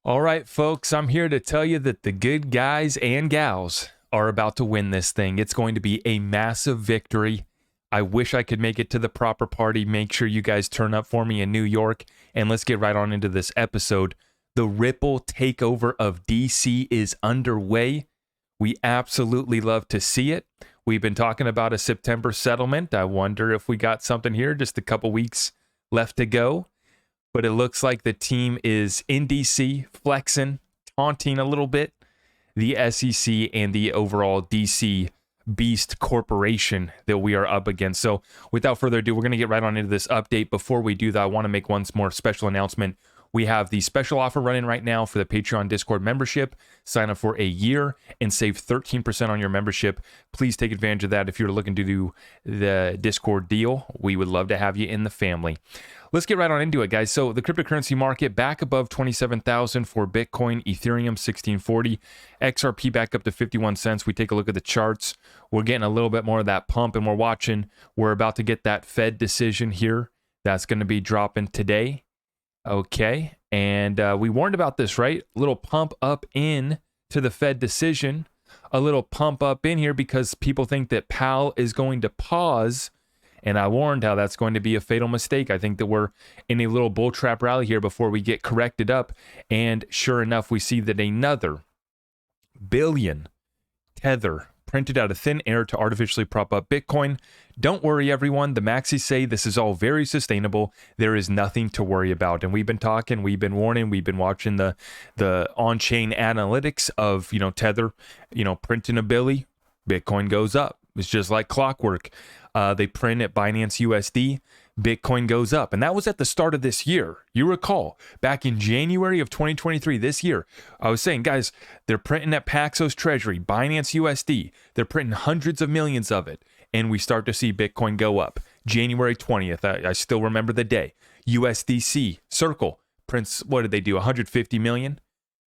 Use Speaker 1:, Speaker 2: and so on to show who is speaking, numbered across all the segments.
Speaker 1: All right, folks, I'm here to tell you that the good guys and gals are about to win this thing. It's going to be a massive victory. I wish I could make it to the proper party. Make sure you guys turn up for me in New York. And let's get right on into this episode. The Ripple takeover of DC is underway. We absolutely love to see it. We've been talking about a September settlement. I wonder if we got something here, just a couple weeks left to go. But it looks like the team is in DC, flexing, taunting a little bit the SEC and the overall DC Beast Corporation that we are up against. So without further ado, we're going to get right on into this update. Before we do that, I want to make one more special announcement. We have the special offer running right now for the Patreon Discord membership. Sign up for a year and save 13% on your membership. Please take advantage of that if you're looking to do the Discord deal. We would love to have you in the family. Let's get right on into it, guys. So the cryptocurrency market back above 27,000 for Bitcoin, Ethereum 1640, XRP back up to 51 cents. We take a look at the charts. We're getting a little bit more of that pump, and we're about to get that Fed decision here. That's going to be dropping today. Okay, and we warned about this, right? A little pump up in to the Fed decision, a little pump up in here because people think that Powell is going to pause, and I warned how that's going to be a fatal mistake. I think that we're in a little bull trap rally here before we get corrected up, and sure enough, we see that another billion Tether printed out of thin air to artificially prop up Bitcoin. Don't worry, everyone. The maxis say this is all very sustainable. There is nothing to worry about. And we've been talking, we've been warning, we've been watching the on-chain analytics of, Tether, printing a billy, Bitcoin goes up. It's just like clockwork. They print at Binance USD, Bitcoin goes up. And that was at the start of this year. You recall, back in January of 2023, this year, I was saying, guys, they're printing at Paxos Treasury, Binance USD. They're printing hundreds of millions of it. And we start to see Bitcoin go up. January 20th, I still remember the day. USDC, Circle, prints, what did they do, 150 million?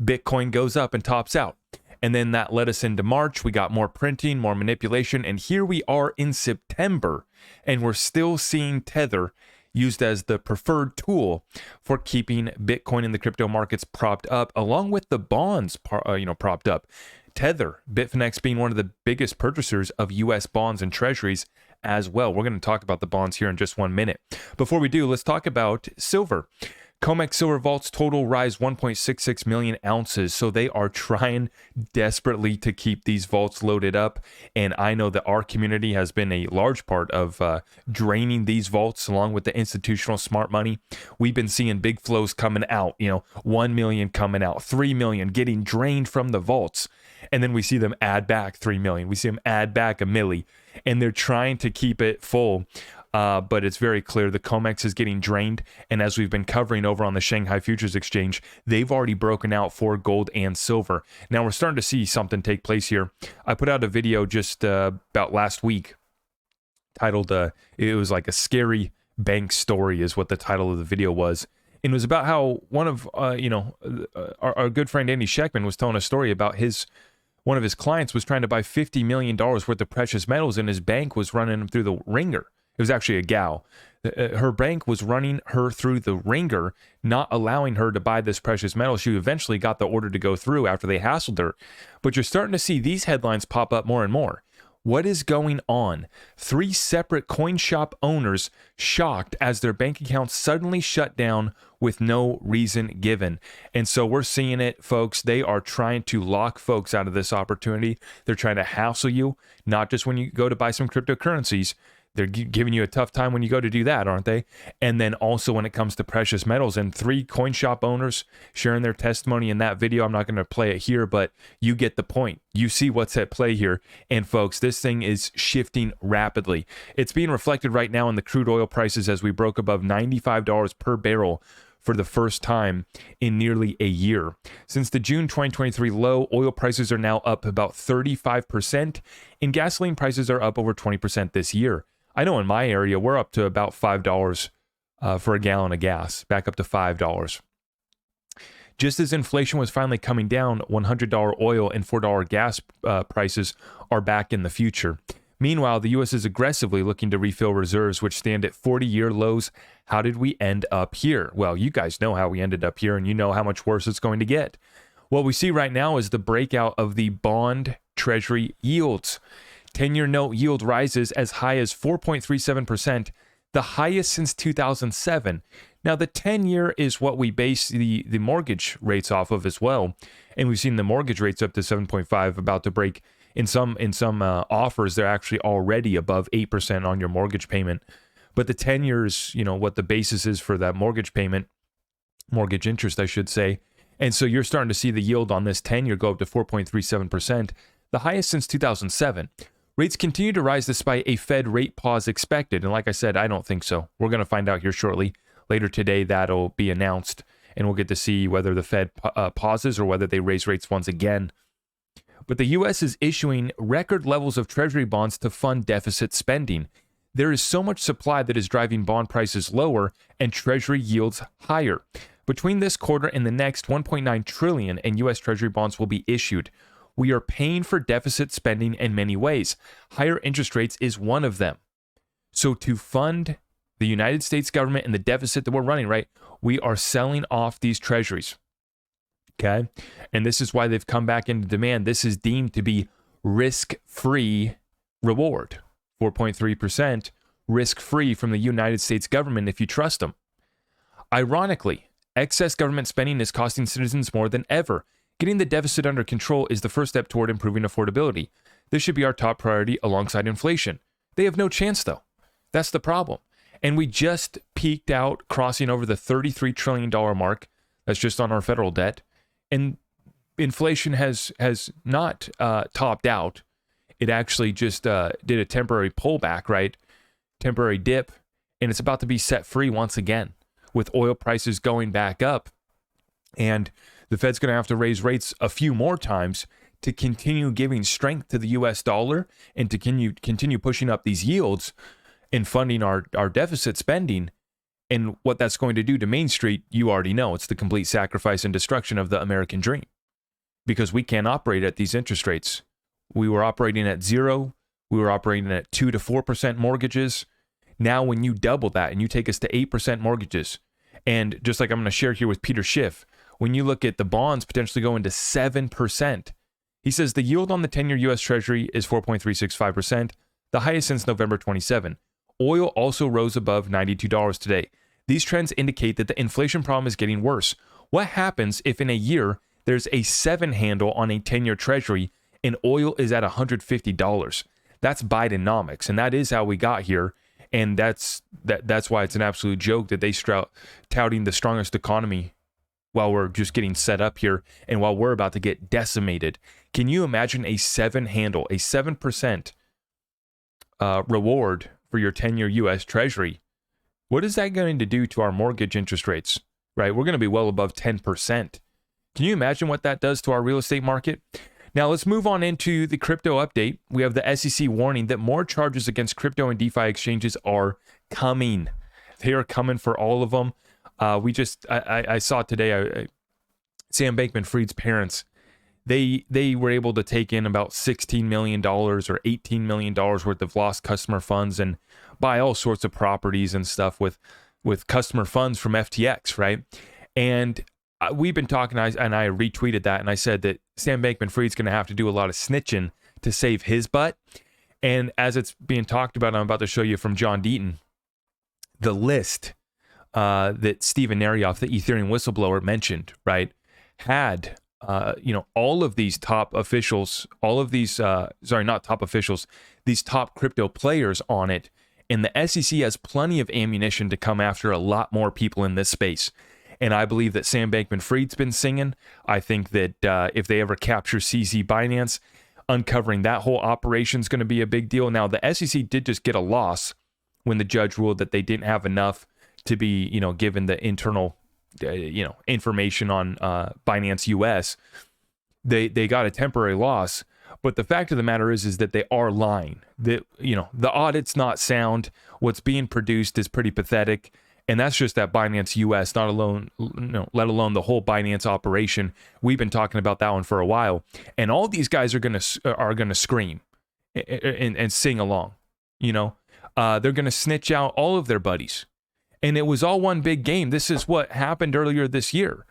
Speaker 1: Bitcoin goes up and tops out. And then that led us into March. We got more printing, more manipulation. And here we are in September. And we're still seeing Tether used as the preferred tool for keeping Bitcoin in the crypto markets propped up, along with the bonds, propped up. Tether, Bitfinex being one of the biggest purchasers of U.S. bonds and treasuries as well. We're going to talk about the bonds here in just 1 minute. Before we do, let's talk about silver. COMEX silver vaults total rise 1.66 million ounces. So they are trying desperately to keep these vaults loaded up. And I know that our community has been a large part of draining these vaults along with the institutional smart money. We've been seeing big flows coming out, 1 million coming out, 3 million getting drained from the vaults. And then we see them add back 3 million. We see them add back a milli. And they're trying to keep it full. But it's very clear the COMEX is getting drained. And as we've been covering over on the Shanghai Futures Exchange, they've already broken out for gold and silver. Now we're starting to see something take place here. I put out a video just about last week titled, it was like a scary bank story is what the title of the video was. And it was about how one of, our good friend Andy Sheckman was telling a story about one of his clients was trying to buy $50 million worth of precious metals, and his bank was running him through the ringer. It was actually a gal. Her bank was running her through the ringer, not allowing her to buy this precious metal. She eventually got the order to go through after they hassled her. But you're starting to see these headlines pop up more and more. What is going on? 3 separate coin shop owners shocked as their bank accounts suddenly shut down with no reason given. And so we're seeing it, folks. They are trying to lock folks out of this opportunity. They're trying to hassle you, not just when you go to buy some cryptocurrencies. They're giving you a tough time when you go to do that, aren't they? And then also when it comes to precious metals, and 3 coin shop owners sharing their testimony in that video. I'm not going to play it here, but you get the point. You see what's at play here. And folks, this thing is shifting rapidly. It's being reflected right now in the crude oil prices as we broke above $95 per barrel for the first time in nearly a year. Since the June 2023 low, oil prices are now up about 35%, and gasoline prices are up over 20% this year. I know in my area, we're up to about $5 for a gallon of gas, back up to $5. Just as inflation was finally coming down, $100 oil and $4 gas prices are back in the future. Meanwhile, the U.S. is aggressively looking to refill reserves, which stand at 40-year lows. How did we end up here? Well, you guys know how we ended up here, and you know how much worse it's going to get. What we see right now is the breakout of the bond treasury yields. 10-year note yield rises as high as 4.37%, the highest since 2007. Now, the 10-year is what we base the mortgage rates off of as well. And we've seen the mortgage rates up to 7.5, about to break. In some offers, they're actually already above 8% on your mortgage payment. But the 10 years, what the basis is for that mortgage payment, mortgage interest, I should say. And so you're starting to see the yield on this 10-year go up to 4.37%, the highest since 2007. Rates continue to rise despite a Fed rate pause expected. And like I said, I don't think so. We're going to find out here shortly. Later today, that'll be announced, and we'll get to see whether the Fed pauses or whether they raise rates once again. But the U.S. is issuing record levels of Treasury bonds to fund deficit spending. There is so much supply that is driving bond prices lower and Treasury yields higher. Between this quarter and the next, $1.9 trillion in U.S. Treasury bonds will be issued. We are paying for deficit spending in many ways. Higher interest rates is one of them. So to fund the United States government and the deficit that we're running, right, we are selling off these treasuries. Okay? And this is why they've come back into demand. This is deemed to be risk-free reward. 4.3% risk-free from the United States government if you trust them. Ironically, excess government spending is costing citizens more than ever. Getting the deficit under control is the first step toward improving affordability. This should be our top priority alongside inflation. They have no chance, though. That's the problem. And we just peaked out, crossing over the $33 trillion mark. That's just on our federal debt. And inflation has not topped out. It actually just did a temporary pullback, right? Temporary dip. And it's about to be set free once again with oil prices going back up. And the Fed's going to have to raise rates a few more times to continue giving strength to the U.S. dollar and to continue pushing up these yields and funding our deficit spending. And what that's going to do to Main Street, you already know. It's the complete sacrifice and destruction of the American dream. Because we can't operate at these interest rates. We were operating at 0. We were operating at 2 to 4% mortgages. Now when you double that and you take us to 8% mortgages, and just like I'm going to share here with Peter Schiff, when you look at the bonds potentially going to 7%, he says the yield on the 10-year U.S. Treasury is 4.365%, the highest since November 27. Oil also rose above $92 today. These trends indicate that the inflation problem is getting worse. What happens if in a year there's a 7 handle on a 10-year Treasury and oil is at $150? That's Bidenomics, and that is how we got here. And that's why it's an absolute joke that they touting the strongest economy while we're just getting set up here and while we're about to get decimated. Can you imagine a 7 handle, a 7% reward for your 10-year U.S. Treasury? What is that going to do to our mortgage interest rates, right? We're going to be well above 10%. Can you imagine what that does to our real estate market? Now, let's move on into the crypto update. We have the SEC warning that more charges against crypto and DeFi exchanges are coming. They are coming for all of them. I saw today, Sam Bankman-Fried's parents, they were able to take in about $16 million or $18 million worth of lost customer funds and buy all sorts of properties and stuff with customer funds from FTX, right? And we've been talking, and I retweeted that, and I said that Sam Bankman-Fried's going to have to do a lot of snitching to save his butt. And as it's being talked about, I'm about to show you from John Deaton, the list that Steven Narioff, the Ethereum whistleblower, mentioned, right, had all of these top officials, these top crypto players on it. And the SEC has plenty of ammunition to come after a lot more people in this space. And I believe that Sam Bankman-Fried's been singing. I think that if they ever capture CZ Binance, uncovering that whole operation is going to be a big deal. Now, the SEC did just get a loss when the judge ruled that they didn't have enough to be, given the internal, information on Binance US. They got a temporary loss. But the fact of the matter is that they are lying. The audit's not sound. What's being produced is pretty pathetic. And that's just that Binance US, let alone the whole Binance operation. We've been talking about that one for a while. And all these guys are gonna scream. and sing along. You know, they're going to snitch out all of their buddies. And it was all one big game. This is what happened earlier this year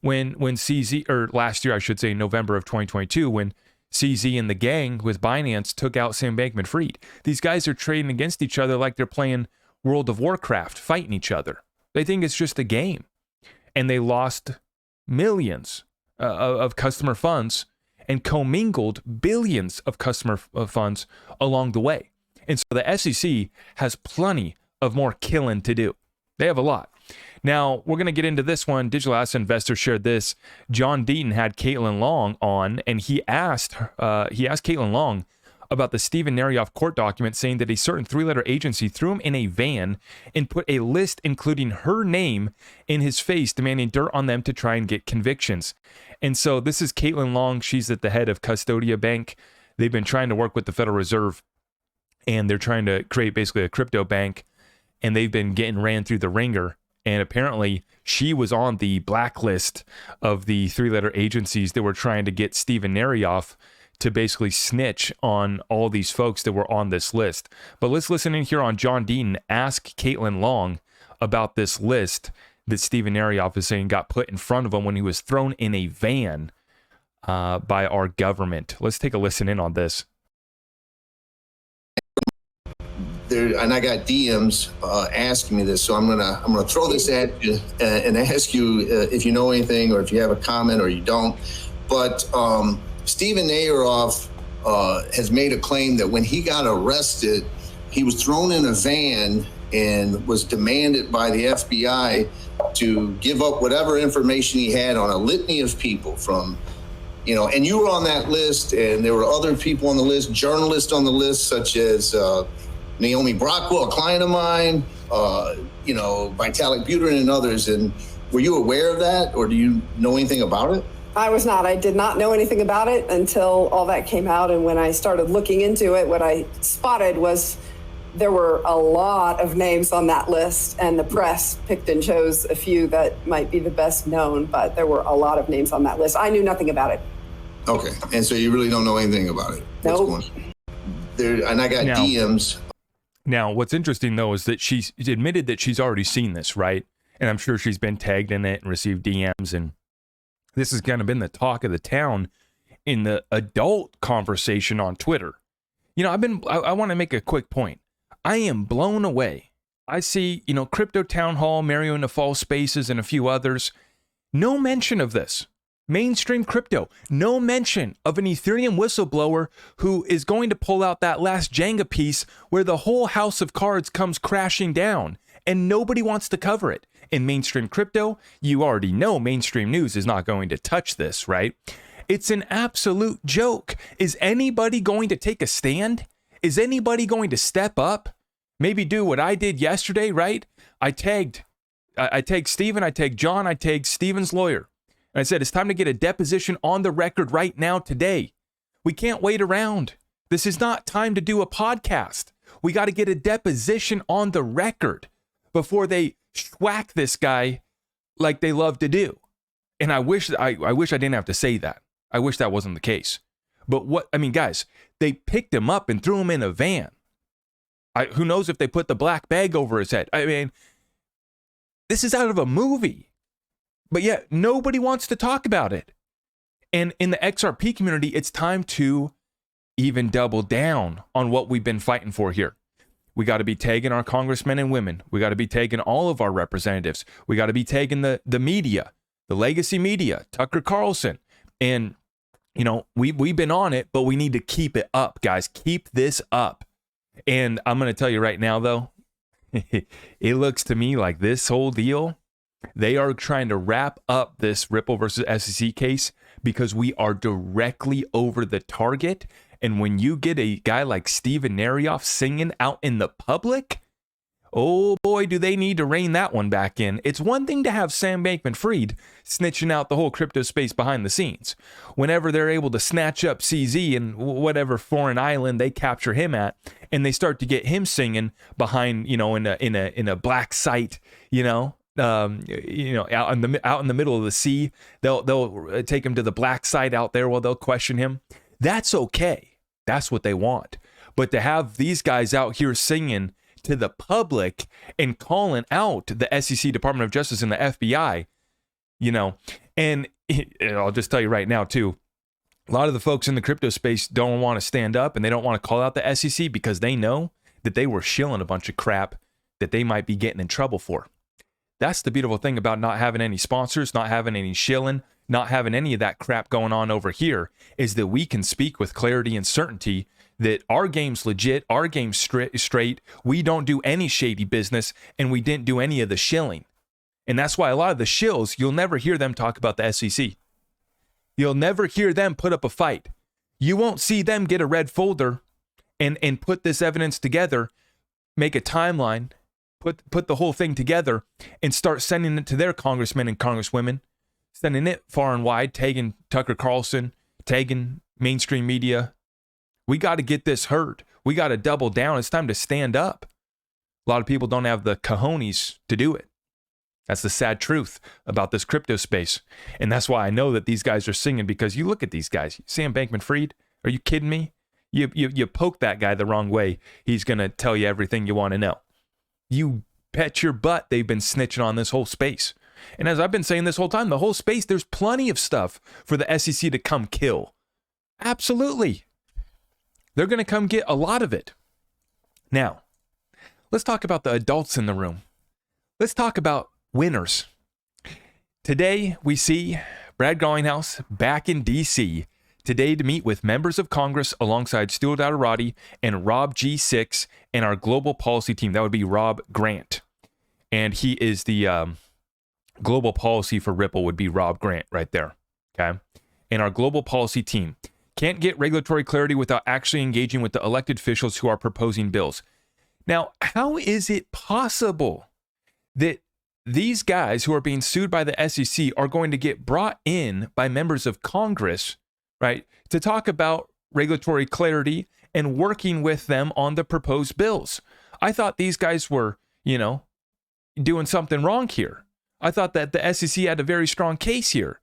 Speaker 1: when CZ, or last year, I should say, November of 2022, when CZ and the gang with Binance took out Sam Bankman-Fried. These guys are trading against each other like they're playing World of Warcraft, fighting each other. They think it's just a game. And they lost millions of customer funds and commingled billions of customer funds along the way. And so the SEC has plenty of more killing to do. They have a lot. Now, we're going to get into this one. Digital Asset Investor shared this. John Deaton had Caitlyn Long on, and he asked Caitlyn Long about the Steven Narioff court document saying that a certain three-letter agency threw him in a van and put a list including her name in his face, demanding dirt on them to try and get convictions. And so this is Caitlyn Long. She's at the head of Custodia Bank. They've been trying to work with the Federal Reserve, and they're trying to create basically a crypto bank, and they've been getting ran through the ringer. And apparently she was on the blacklist of the three-letter agencies that were trying to get Steven Narioff to basically snitch on all these folks that were on this list. But let's listen in here on John Deaton ask Caitlyn Long about this list that Steven Narioff is saying got put in front of him when he was thrown in a van by our government. Let's take a listen in on this.
Speaker 2: And I got DMs asking me this, so I'm gonna throw this at you and ask you if you know anything or if you have a comment or you don't. But Steven Narioff has made a claim that when he got arrested, he was thrown in a van and was demanded by the FBI to give up whatever information he had on a litany of people from, you know, and you were on that list, and there were other people on the list, journalists on the list, such as Naomi Brockwell, a client of mine, you know, Vitalik Buterin and others. And were you aware of that, or do you know anything about it?
Speaker 3: I was not. I did not know anything about it until all that came out. And when I started looking into it, what I spotted was there were a lot of names on that list, and the press picked and chose a few that might be the best known, but there were a lot of names on that list. I knew nothing about it.
Speaker 2: Okay. And so you really don't know anything about it?
Speaker 3: Nope.
Speaker 2: And I got DMs.
Speaker 1: Now, what's interesting, though, is that she's admitted that she's already seen this, right? And I'm sure she's been tagged in it and received DMs. And this has kind of been the talk of the town in the adult conversation on Twitter. You know, I want to make a quick point. I am blown away. I see, you know, Crypto Town Hall, Mario in the Fall Spaces, and a few others. No mention of this. Mainstream crypto, no mention of an Ethereum whistleblower who is going to pull out that last Jenga piece where the whole house of cards comes crashing down, and nobody wants to cover it. In mainstream crypto, you already know mainstream news is not going to touch this, right? It's an absolute joke. Is anybody going to take a stand? Is anybody going to step up? Maybe do what I did yesterday, right? I tagged Steven, I tagged John, I tagged Steven's lawyer. And I said, it's time to get a deposition on the record right now today. We can't wait around. This is not time to do a podcast. We got to get a deposition on the record before they schwack this guy like they love to do. And I wish I didn't have to say that. I wish that wasn't the case. But guys, they picked him up and threw him in a van. Who knows if they put the black bag over his head? I mean, this is out of a movie. But yet, nobody wants to talk about it. And in the XRP community, it's time to even double down on what we've been fighting for here. We got to be tagging our congressmen and women. We got to be tagging all of our representatives. We got to be tagging the media, the legacy media, Tucker Carlson. And, you know, we've been on it, but we need to keep it up, guys. Keep this up. And I'm going to tell you right now, though, it looks to me like this whole deal, they are trying to wrap up this Ripple versus SEC case because we are directly over the target. And when you get a guy like Steven Narioff singing out in the public, oh boy, do they need to rein that one back in. It's one thing to have Sam Bankman-Fried snitching out the whole crypto space behind the scenes. Whenever they're able to snatch up CZ and whatever foreign island they capture him at, and they start to get him singing behind, you know, in a black site, out in the middle of the sea, they'll take him to the black site out there while they'll question him. That's okay. That's what they want. But to have these guys out here singing to the public and calling out the SEC, Department of Justice, and the FBI, and I'll just tell you right now too, a lot of the folks in the crypto space don't want to stand up and they don't want to call out the SEC because they know that they were shilling a bunch of crap that they might be getting in trouble for. That's the beautiful thing about not having any sponsors, not having any shilling, not having any of that crap going on over here, is that we can speak with clarity and certainty that our game's legit, our game's straight, we don't do any shady business, and we didn't do any of the shilling. And that's why a lot of the shills, you'll never hear them talk about the SEC. You'll never hear them put up a fight. You won't see them get a red folder and put this evidence together, make a timeline, put the whole thing together, and start sending it to their congressmen and congresswomen, sending it far and wide, tagging Tucker Carlson, tagging mainstream media. We got to get this heard. We got to double down. It's time to stand up. A lot of people don't have the cojones to do it. That's the sad truth about this crypto space. And that's why I know that these guys are singing, because you look at these guys. Sam Bankman-Fried, are you kidding me? You poke that guy the wrong way, he's going to tell you everything you want to know. You bet your butt they've been snitching on this whole space. And as I've been saying this whole time, the whole space, there's plenty of stuff for the SEC to come kill. Absolutely. They're going to come get a lot of it. Now, let's talk about the adults in the room. Let's talk about winners. Today, we see Brad Garlinghouse back in DC today to meet with members of Congress alongside Stuart Aderati and Rob G6 and our global policy team. That would be Rob Grant. And he is the global policy for Ripple would be Rob Grant right there. Okay. And our global policy team can't get regulatory clarity without actually engaging with the elected officials who are proposing bills. Now, how is it possible that these guys who are being sued by the SEC are going to get brought in by members of Congress, right, to talk about regulatory clarity and working with them on the proposed bills? I thought these guys were, doing something wrong here. I thought that the SEC had a very strong case here.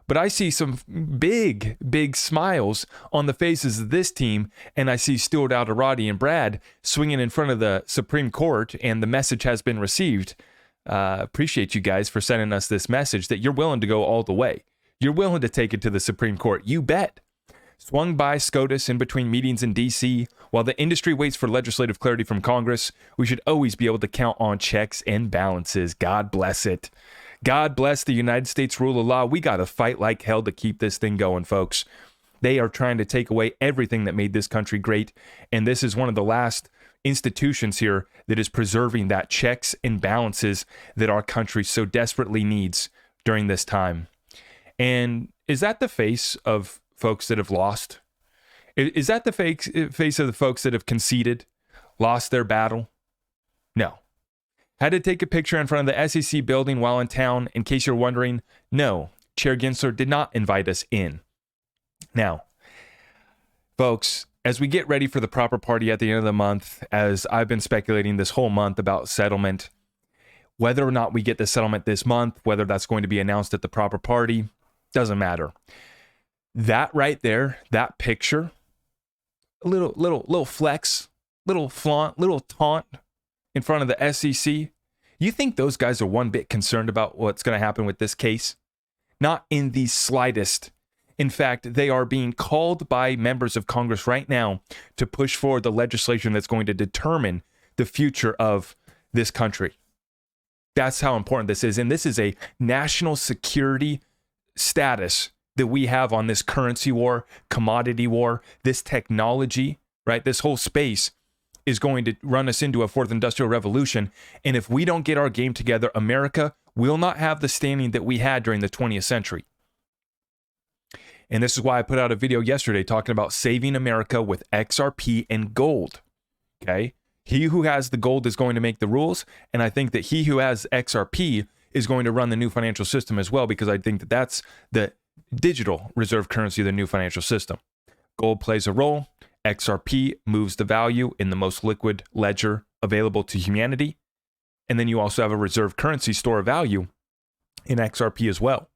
Speaker 1: But I see some big, big smiles on the faces of this team, and I see Stuart Aderati and Brad swinging in front of the Supreme Court, and the message has been received. Appreciate you guys for sending us this message that you're willing to go all the way. You're willing to take it to the Supreme Court. You bet. Swung by SCOTUS in between meetings in D.C. While the industry waits for legislative clarity from Congress, we should always be able to count on checks and balances. God bless it. God bless the United States rule of law. We got to fight like hell to keep this thing going, folks. They are trying to take away everything that made this country great, and this is one of the last institutions here that is preserving that checks and balances that our country so desperately needs during this time. And is that the face of folks that have lost? Is that the face of the folks that have conceded, lost their battle? No. Had to take a picture in front of the SEC building while in town. In case you're wondering, no, Chair Gensler did not invite us in. Now, folks, as we get ready for the proper party at the end of the month, as I've been speculating this whole month about settlement, whether or not we get the settlement this month, whether that's going to be announced at the proper party, doesn't matter. That right there, that picture, a little flex, little flaunt, little taunt in front of the SEC. You think those guys are one bit concerned about what's going to happen with this case? Not in the slightest. In fact, they are being called by members of Congress right now to push forward the legislation that's going to determine the future of this country. That's how important this is. And this is a national security status that we have on this currency war, commodity war, this technology, right? This whole space is going to run us into a fourth industrial revolution. And if we don't get our game together, America will not have the standing that we had during the 20th century. And this is why I put out a video yesterday talking about saving America with XRP and gold. Okay? He who has the gold is going to make the rules. And I think that he who has XRP is going to run the new financial system as well, because I think that that's the digital reserve currency of the new financial system. Gold plays a role. XRP moves the value in the most liquid ledger available to humanity. And then you also have a reserve currency store of value in XRP as well.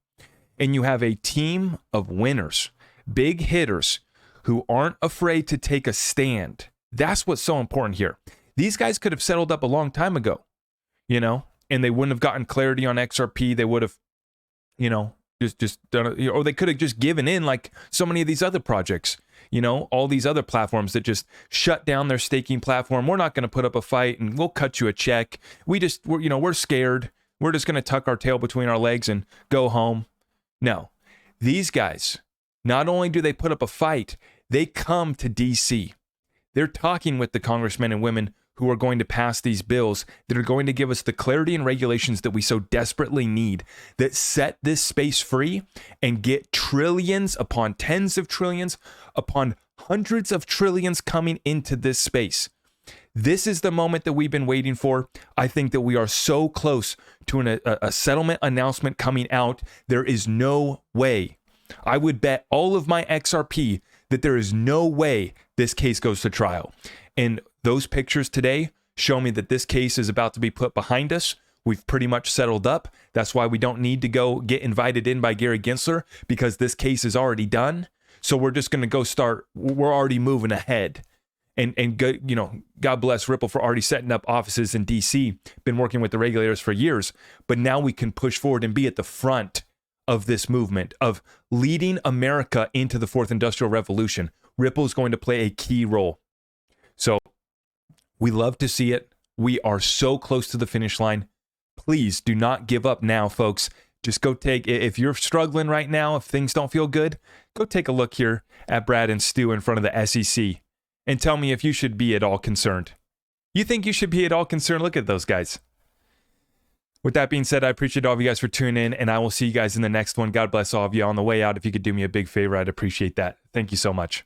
Speaker 1: And you have a team of winners, big hitters, who aren't afraid to take a stand That's what's so important here. These guys could have settled up a long time ago, and they wouldn't have gotten clarity on XRP. They would have, just done it, or they could have just given in like so many of these other projects, all these other platforms that just shut down their staking platform. We're not going to put up a fight and we'll cut you a check. We're scared. We're just going to tuck our tail between our legs and go home. No, these guys, not only do they put up a fight, they come to DC. They're talking with the congressmen and women who are going to pass these bills that are going to give us the clarity and regulations that we so desperately need, that set this space free and get trillions upon tens of trillions upon hundreds of trillions coming into this space. This is the moment that we've been waiting for. I think that we are so close to a settlement announcement coming out. There is no way. I would bet all of my XRP that there is no way this case goes to trial. And those pictures today show me that this case is about to be put behind us. We've pretty much settled up. That's why we don't need to go get invited in by Gary Gensler, because this case is already done. So we're just going to go start. We're already moving ahead. And God bless Ripple for already setting up offices in DC, been working with the regulators for years. But now we can push forward and be at the front of this movement of leading America into the fourth industrial revolution. Ripple is going to play a key role. So we love to see it. We are so close to the finish line. Please do not give up now, folks. Just go if you're struggling right now, if things don't feel good, go take a look here at Brad and Stu in front of the SEC and tell me if you should be at all concerned. You think you should be at all concerned? Look at those guys. With that being said, I appreciate all of you guys for tuning in, and I will see you guys in the next one. God bless all of you. On the way out, if you could do me a big favor, I'd appreciate that. Thank you so much.